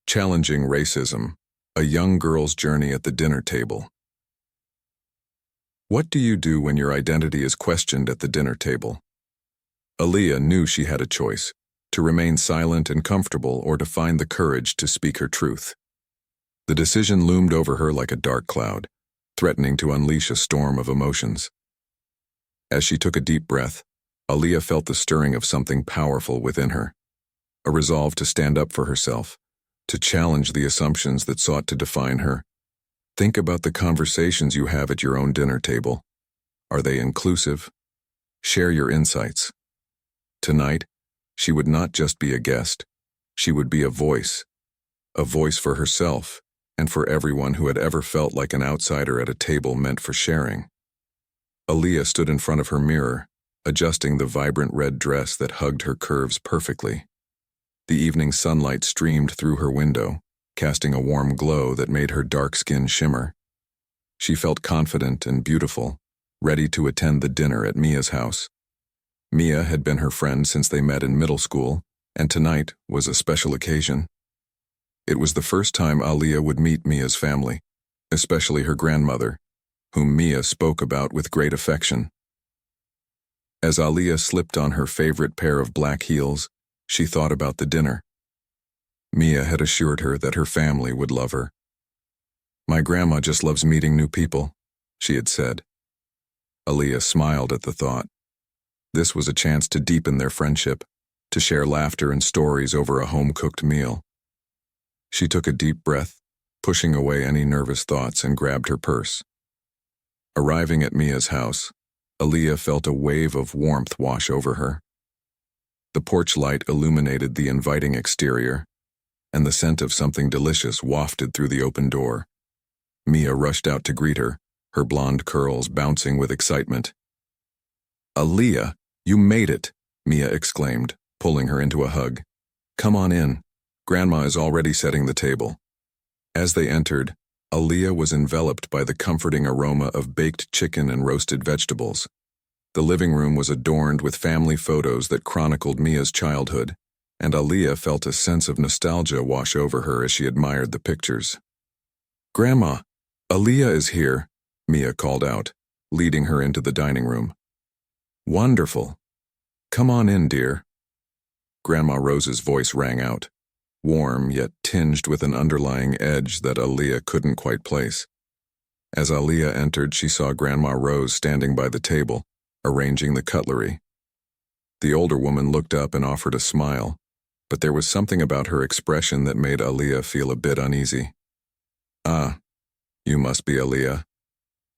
Challenging Racism, A Young Girl's Journey at the Dinner Table. What do you do when your identity is questioned at the dinner table? Aaliyah knew she had a choice, to remain silent and comfortable or to find the courage to speak her truth. The decision loomed over her like a dark cloud, threatening to unleash a storm of emotions. As she took a deep breath, Aaliyah felt the stirring of something powerful within her, a resolve to stand up for herself, to challenge the assumptions that sought to define her. Think about the conversations you have at your own dinner table. Are they inclusive? Share your insights. Tonight, she would not just be a guest. She would be a voice for herself and for everyone who had ever felt like an outsider at a table meant for sharing. Aaliyah stood in front of her mirror, adjusting the vibrant red dress that hugged her curves perfectly. The evening sunlight streamed through her window, casting a warm glow that made her dark skin shimmer. She felt confident and beautiful, ready to attend the dinner at Mia's house. Mia had been her friend since they met in middle school, and tonight was a special occasion. It was the first time Aaliyah would meet Mia's family, especially her grandmother, whom Mia spoke about with great affection. As Aaliyah slipped on her favorite pair of black heels, she thought about the dinner. Mia had assured her that her family would love her. "My grandma just loves meeting new people," she had said. Aaliyah smiled at the thought. This was a chance to deepen their friendship, to share laughter and stories over a home-cooked meal. She took a deep breath, pushing away any nervous thoughts, and grabbed her purse. Arriving at Mia's house, Aaliyah felt a wave of warmth wash over her. The porch light illuminated the inviting exterior, and the scent of something delicious wafted through the open door. Mia rushed out to greet her, her blonde curls bouncing with excitement. "Aaliyah, you made it," Mia exclaimed, pulling her into a hug. "Come on in. Grandma is already setting the table." As they entered, Aaliyah was enveloped by the comforting aroma of baked chicken and roasted vegetables. The living room was adorned with family photos that chronicled Mia's childhood, and Aaliyah felt a sense of nostalgia wash over her as she admired the pictures. "Grandma, Aaliyah is here," Mia called out, leading her into the dining room. "Wonderful. Come on in, dear." Grandma Rose's voice rang out, warm yet tinged with an underlying edge that Aaliyah couldn't quite place. As Aaliyah entered, she saw Grandma Rose standing by the table, arranging the cutlery. The older woman looked up and offered a smile, but there was something about her expression that made Aaliyah feel a bit uneasy. "Ah, you must be Aaliyah.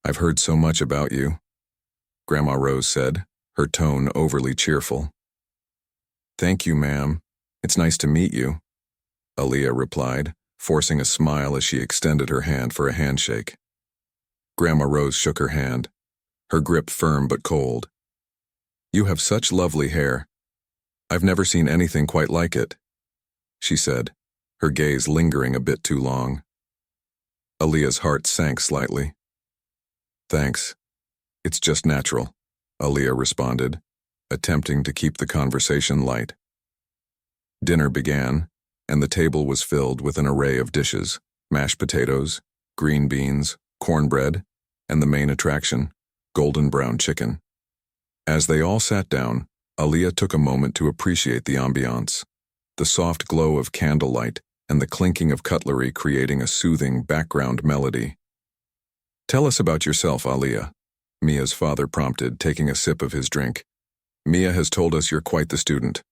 I've heard so much about you," Grandma Rose said, her tone overly cheerful. "Thank you, ma'am. It's nice to meet you," Aaliyah replied, forcing a smile as she extended her hand for a handshake. Grandma Rose shook her hand, her grip firm but cold. "You have such lovely hair. I've never seen anything quite like it," she said, her gaze lingering a bit too long. Aaliyah's heart sank slightly. "Thanks. It's just natural," Aaliyah responded, attempting to keep the conversation light. Dinner began, and the table was filled with an array of dishes: mashed potatoes, green beans, cornbread, and the main attraction, golden brown chicken. As they all sat down, Aaliyah took a moment to appreciate the ambiance, the soft glow of candlelight and the clinking of cutlery creating a soothing background melody. "Tell us about yourself, Aaliyah," Mia's father prompted, taking a sip of his drink. "Mia has told us you're quite the student."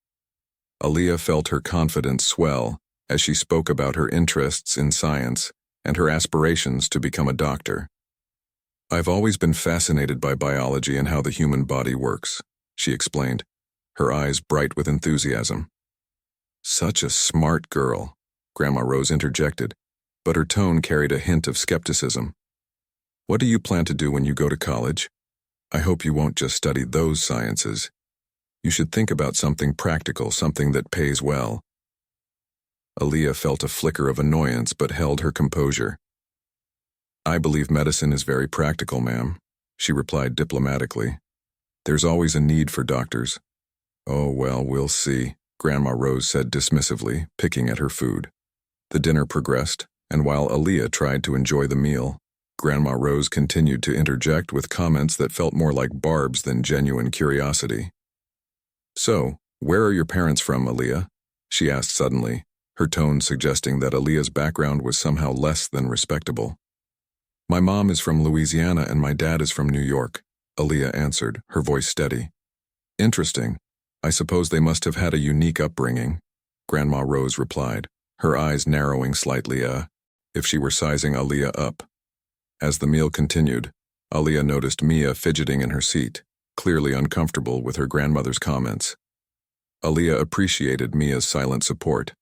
Aaliyah felt her confidence swell as she spoke about her interests in science and her aspirations to become a doctor. "I've always been fascinated by biology and how the human body works," she explained, her eyes bright with enthusiasm. "Such a smart girl," Grandma Rose interjected, but her tone carried a hint of skepticism. "What do you plan to do when you go to college? I hope you won't just study those sciences. You should think about something practical, something that pays well." Aaliyah felt a flicker of annoyance but held her composure. "I believe medicine is very practical, ma'am," she replied diplomatically. "There's always a need for doctors." "Oh, well, we'll see," Grandma Rose said dismissively, picking at her food. The dinner progressed, and while Aaliyah tried to enjoy the meal, Grandma Rose continued to interject with comments that felt more like barbs than genuine curiosity. "So, where are your parents from, Aaliyah?" she asked suddenly, her tone suggesting that Aaliyah's background was somehow less than respectable. "My mom is from Louisiana and my dad is from New York," Aaliyah answered, her voice steady. "Interesting. I suppose they must have had a unique upbringing," Grandma Rose replied, her eyes narrowing slightly, if she were sizing Aaliyah up. As the meal continued, Aaliyah noticed Mia fidgeting in her seat, clearly uncomfortable with her grandmother's comments. Aaliyah appreciated Mia's silent support,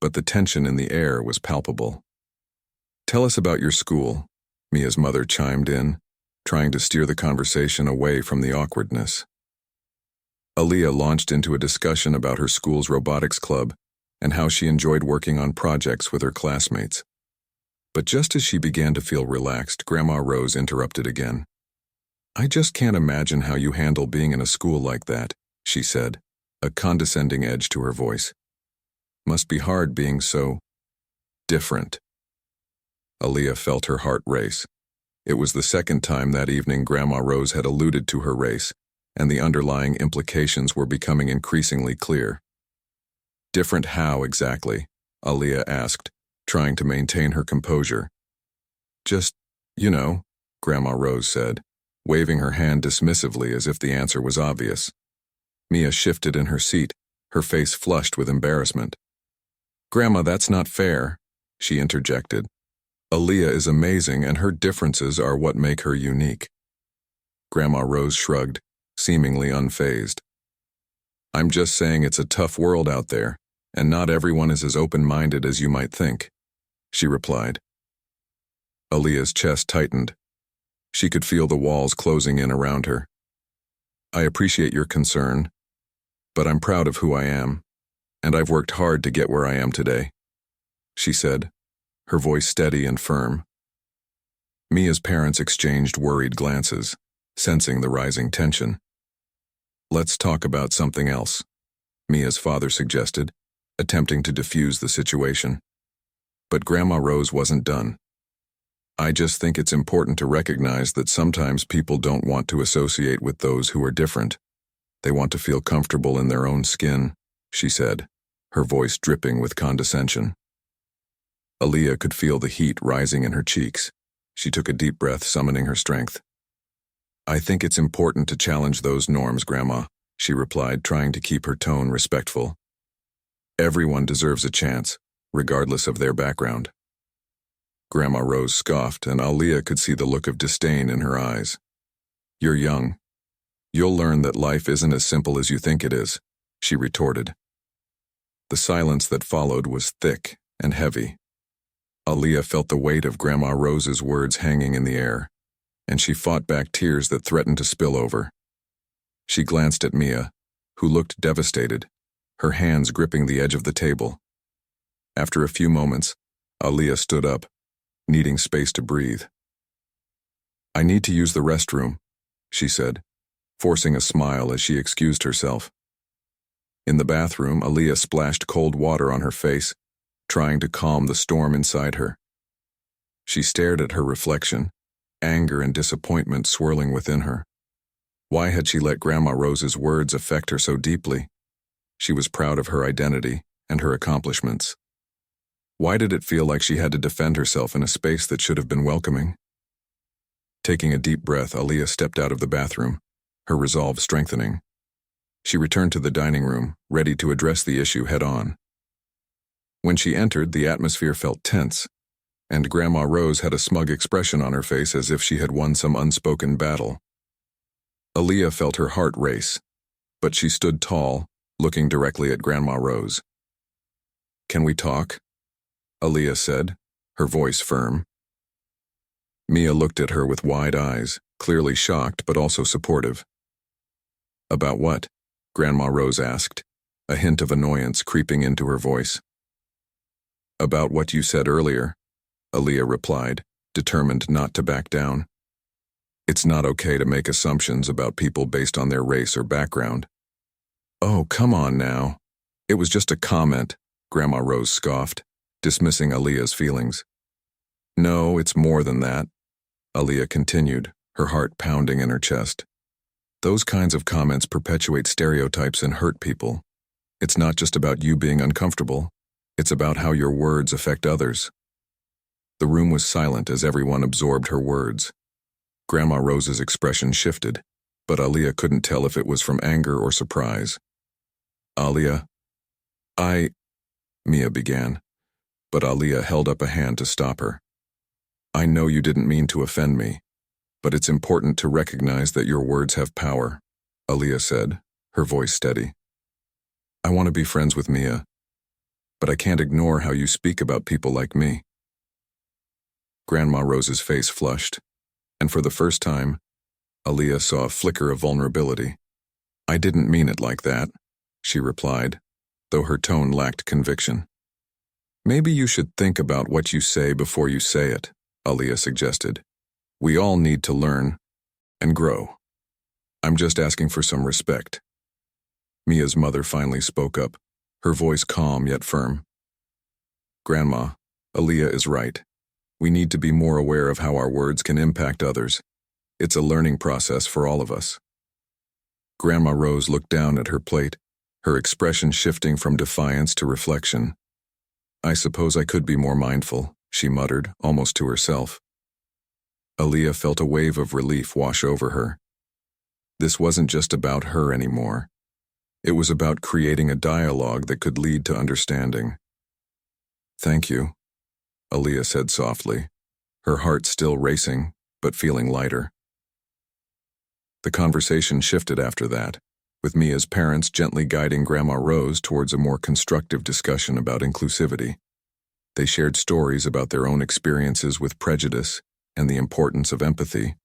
but the tension in the air was palpable. "Tell us about your school," Mia's mother chimed in, trying to steer the conversation away from the awkwardness. Aaliyah launched into a discussion about her school's robotics club and how she enjoyed working on projects with her classmates. But just as she began to feel relaxed, Grandma Rose interrupted again. "I just can't imagine how you handle being in a school like that," she said, a condescending edge to her voice. "Must be hard being so different." Aaliyah felt her heart race. It was the second time that evening Grandma Rose had alluded to her race, and the underlying implications were becoming increasingly clear. "Different how exactly?" Aaliyah asked, trying to maintain her composure. "Just, Grandma Rose said, waving her hand dismissively as if the answer was obvious. Mia shifted in her seat, her face flushed with embarrassment. "Grandma, that's not fair," she interjected. "Aaliyah is amazing and her differences are what make her unique." Grandma Rose shrugged, seemingly unfazed. "I'm just saying it's a tough world out there, and not everyone is as open-minded as you might think," she replied. Aaliyah's chest tightened. She could feel the walls closing in around her. "I appreciate your concern, but I'm proud of who I am, and I've worked hard to get where I am today," she said, her voice steady and firm. Mia's parents exchanged worried glances, sensing the rising tension. "Let's talk about something else," Mia's father suggested, attempting to diffuse the situation. But Grandma Rose wasn't done. "I just think it's important to recognize that sometimes people don't want to associate with those who are different. They want to feel comfortable in their own skin," she said, her voice dripping with condescension. Aaliyah could feel the heat rising in her cheeks. She took a deep breath, summoning her strength. "I think it's important to challenge those norms, Grandma," she replied, trying to keep her tone respectful. "Everyone deserves a chance, regardless of their background." Grandma Rose scoffed, and Aaliyah could see the look of disdain in her eyes. "You're young. You'll learn that life isn't as simple as you think it is," she retorted. The silence that followed was thick and heavy. Aaliyah felt the weight of Grandma Rose's words hanging in the air, and she fought back tears that threatened to spill over. She glanced at Mia, who looked devastated, her hands gripping the edge of the table. After a few moments, Aaliyah stood up, needing space to breathe. "I need to use the restroom," she said, forcing a smile as she excused herself. In the bathroom, Aaliyah splashed cold water on her face, trying to calm the storm inside her. She stared at her reflection, anger and disappointment swirling within her. Why had she let Grandma Rose's words affect her so deeply? She was proud of her identity and her accomplishments. Why did it feel like she had to defend herself in a space that should have been welcoming? Taking a deep breath, Aaliyah stepped out of the bathroom, her resolve strengthening. She returned to the dining room, ready to address the issue head-on. When she entered, the atmosphere felt tense, and Grandma Rose had a smug expression on her face as if she had won some unspoken battle. Aaliyah felt her heart race, but she stood tall, looking directly at Grandma Rose. "Can we talk?" Aaliyah said, her voice firm. Mia looked at her with wide eyes, clearly shocked but also supportive. "About what?" Grandma Rose asked, a hint of annoyance creeping into her voice. "About what you said earlier," Aaliyah replied, determined not to back down. "It's not okay to make assumptions about people based on their race or background." "Oh, come on now. It was just a comment," Grandma Rose scoffed, dismissing Aaliyah's feelings. No, it's more than that, Aaliyah continued, her heart pounding in her chest. Those kinds of comments perpetuate stereotypes and hurt people. It's not just about you being uncomfortable, it's about how your words affect others. The room was silent as everyone absorbed her words. Grandma Rose's expression shifted, but Aaliyah couldn't tell if it was from anger or surprise. Aaliyah, Mia began, but Aaliyah held up a hand to stop her. I know you didn't mean to offend me, but it's important to recognize that your words have power, Aaliyah said, her voice steady. I want to be friends with Mia, but I can't ignore how you speak about people like me. Grandma Rose's face flushed, and for the first time, Aaliyah saw a flicker of vulnerability. I didn't mean it like that, she replied, though her tone lacked conviction. Maybe you should think about what you say before you say it, Aaliyah suggested. We all need to learn and grow. I'm just asking for some respect. Mia's mother finally spoke up, her voice calm yet firm. Grandma, Aaliyah is right. We need to be more aware of how our words can impact others. It's a learning process for all of us. Grandma Rose looked down at her plate, her expression shifting from defiance to reflection. I suppose I could be more mindful, she muttered, almost to herself. Aaliyah felt a wave of relief wash over her. This wasn't just about her anymore. It was about creating a dialogue that could lead to understanding. Thank you, Aaliyah said softly, her heart still racing, but feeling lighter. The conversation shifted after that, with Mia's parents gently guiding Grandma Rose towards a more constructive discussion about inclusivity. They shared stories about their own experiences with prejudice and the importance of empathy.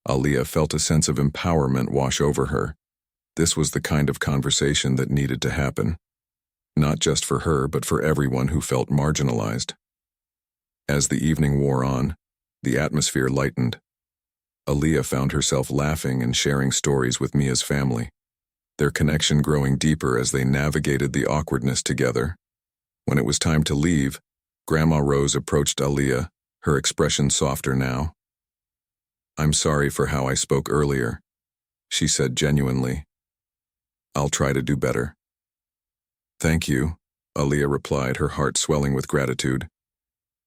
Aaliyah felt a sense of empowerment wash over her. This was the kind of conversation that needed to happen, not just for her but for everyone who felt marginalized. As the evening wore on, the atmosphere lightened. Aaliyah found herself laughing and sharing stories with Mia's family, their connection growing deeper as they navigated the awkwardness together. When it was time to leave, Grandma Rose approached Aaliyah, her expression softer now. I'm sorry for how I spoke earlier, she said genuinely. I'll try to do better. Thank you, Aaliyah replied, her heart swelling with gratitude.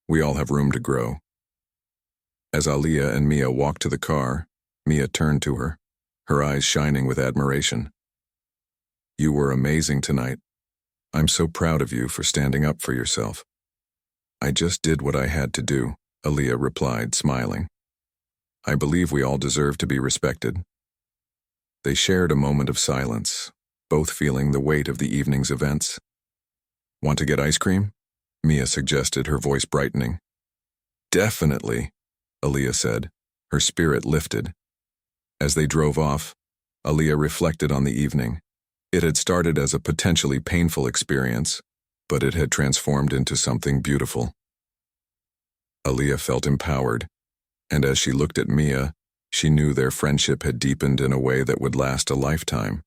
We all have room to grow. As Aaliyah and Mia walked to the car, Mia turned to her, her eyes shining with admiration. You were amazing tonight. I'm so proud of you for standing up for yourself. I just did what I had to do, Aaliyah replied, smiling. I believe we all deserve to be respected. They shared a moment of silence, both feeling the weight of the evening's events. Want to get ice cream? Mia suggested, her voice brightening. Definitely, Aaliyah said, her spirit lifted. As they drove off, Aaliyah reflected on the evening. It had started as a potentially painful experience, but it had transformed into something beautiful. Aaliyah felt empowered, and as she looked at Mia, she knew their friendship had deepened in a way that would last a lifetime.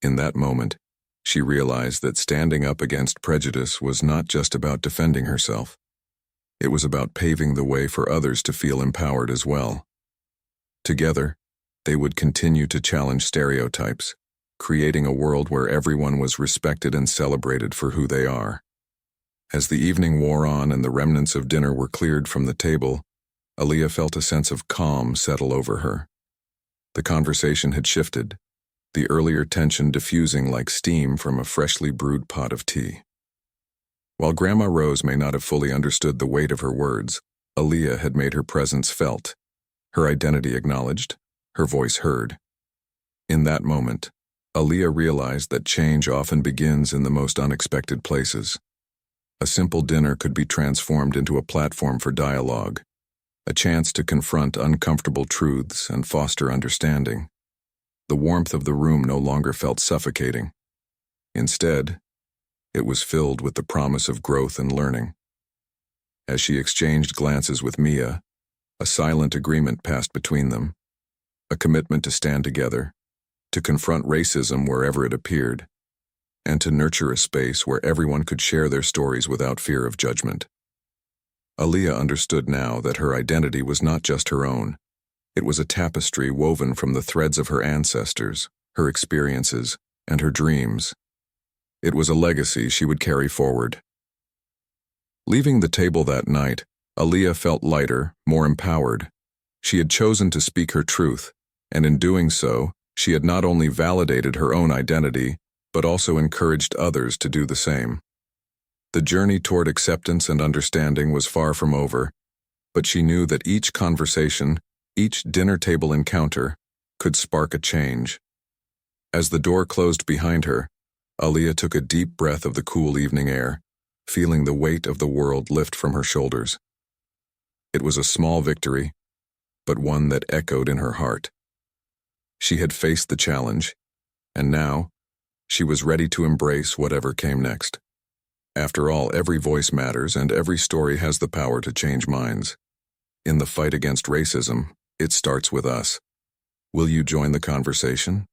In that moment, she realized that standing up against prejudice was not just about defending herself. It was about paving the way for others to feel empowered as well. Together, they would continue to challenge stereotypes, creating a world where everyone was respected and celebrated for who they are. As the evening wore on and the remnants of dinner were cleared from the table, Aaliyah felt a sense of calm settle over her. The conversation had shifted, the earlier tension diffusing like steam from a freshly brewed pot of tea. While Grandma Rose may not have fully understood the weight of her words, Aaliyah had made her presence felt, her identity acknowledged, her voice heard. In that moment, Aaliyah realized that change often begins in the most unexpected places. A simple dinner could be transformed into a platform for dialogue, a chance to confront uncomfortable truths and foster understanding. The warmth of the room no longer felt suffocating. Instead, it was filled with the promise of growth and learning. As she exchanged glances with Mia, a silent agreement passed between them, a commitment to stand together, to confront racism wherever it appeared. and to nurture a space where everyone could share their stories without fear of judgment. Aaliyah understood now that her identity was not just her own. It was a tapestry woven from the threads of her ancestors, her experiences, and her dreams. It was a legacy she would carry forward. Leaving the table that night, Aaliyah felt lighter, more empowered. She had chosen to speak her truth, and in doing so, she had not only validated her own identity, but also encouraged others to do the same. The journey toward acceptance and understanding was far from over, but she knew that each conversation, each dinner table encounter, could spark a change. As the door closed behind her, Aaliyah took a deep breath of the cool evening air, feeling the weight of the world lift from her shoulders. It was a small victory, but one that echoed in her heart. She had faced the challenge, and now, she was ready to embrace whatever came next. After all, every voice matters and every story has the power to change minds. In the fight against racism, it starts with us. Will you join the conversation?